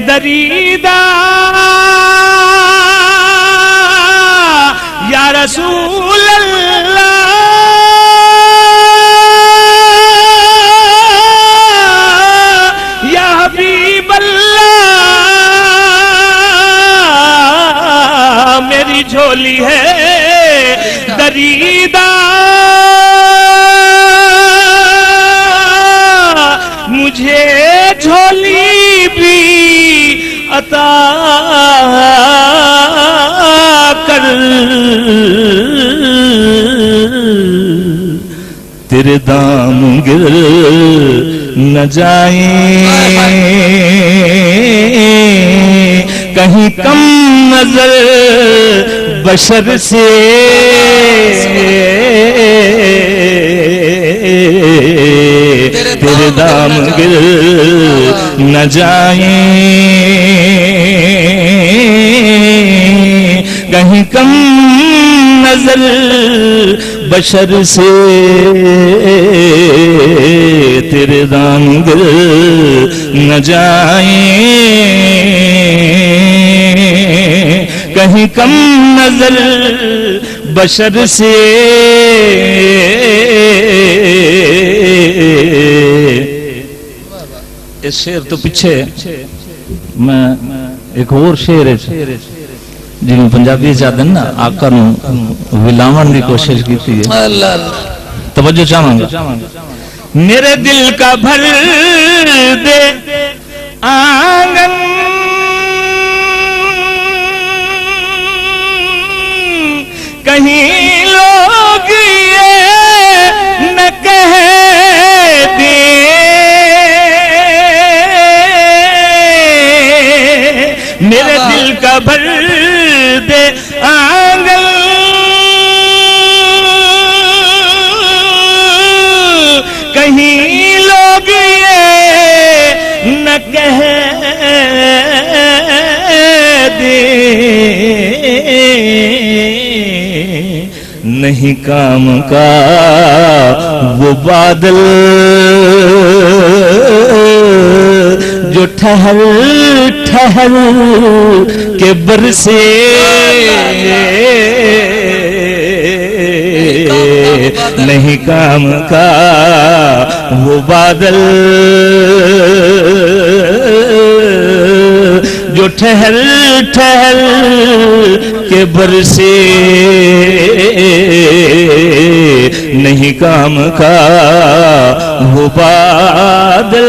Derrida या रसूल अल्लाह, या हबीब अल्लाह, मेरी झोली है दरीदा, मुझे झोली भी अता कर, तेरे दाम गिर न जाए कहीं कम नजर बशर से, तेरे दाम गिर न जाए कहीं कम नजर बशर से, तेरे दाम गिर न जाए कहीं कम नजर बशर से। इस शेर तो पीछे मैं एक और शेर है जिन्हें पंजाबी चाहते ना आका विलावन की कोशिश की थी, तवज्जो चाहूंगा। मेरे दिल का भर दे आंगन, कहीं लोग ये न कह दे मेरे दिल का भर दे आंगन, कहीं लोग ये न कह दे नहीं काम का वो बादल जो ठहर ठहर के बरसे, नहीं काम का वो बादल जो ठहर ठहर के बरसे, नहीं काम का वो बादल।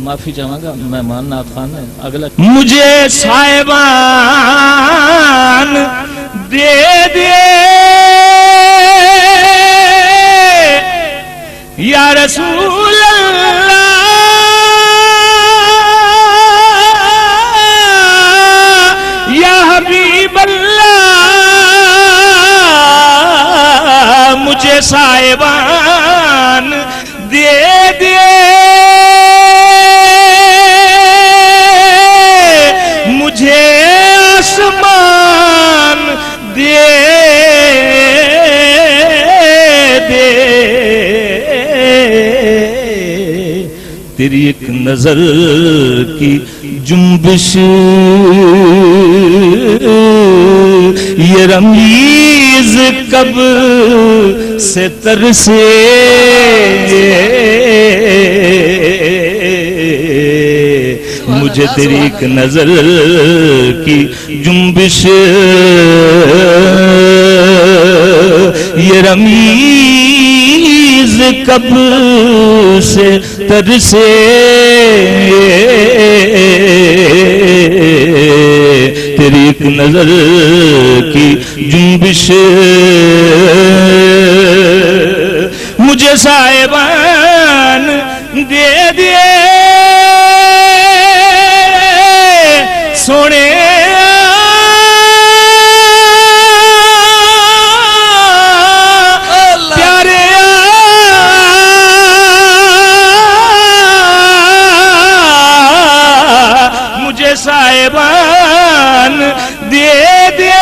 माफी चाहूंगा मेहमान नाथ खान है अगला। मुझे साहिबान दे दे या रसूल अल्लाह, या हबीब अल्लाह, मुझे साहिबान दे दे, मुझे आसमान दे दे, तेरी एक नजर की जुम्बिश ये रमीज कब से तरसे, मुझे तेरी एक नजर की जुम्बिश ये रमीज कब से तरसे, तेरी एक नजर की जुम्बिश मुझे साहिबान दे दिए सोने प्यारे मुझे साहिबान दे दे,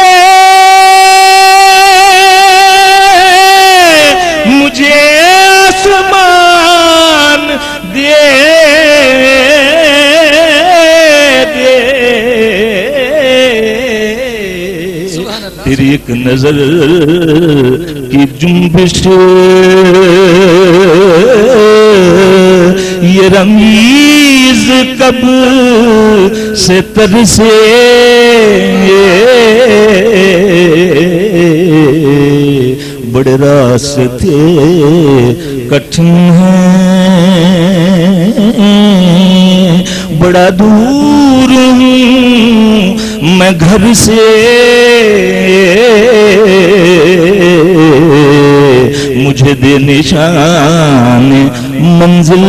मुझे आसमान तेरी एक नजर की जुम्बिश ये रमीज कब से तरसे बड़े रास्ते कठिन हैं, बड़ा दूर हूँ मैं घर से, मुझे दे निशान मंजिल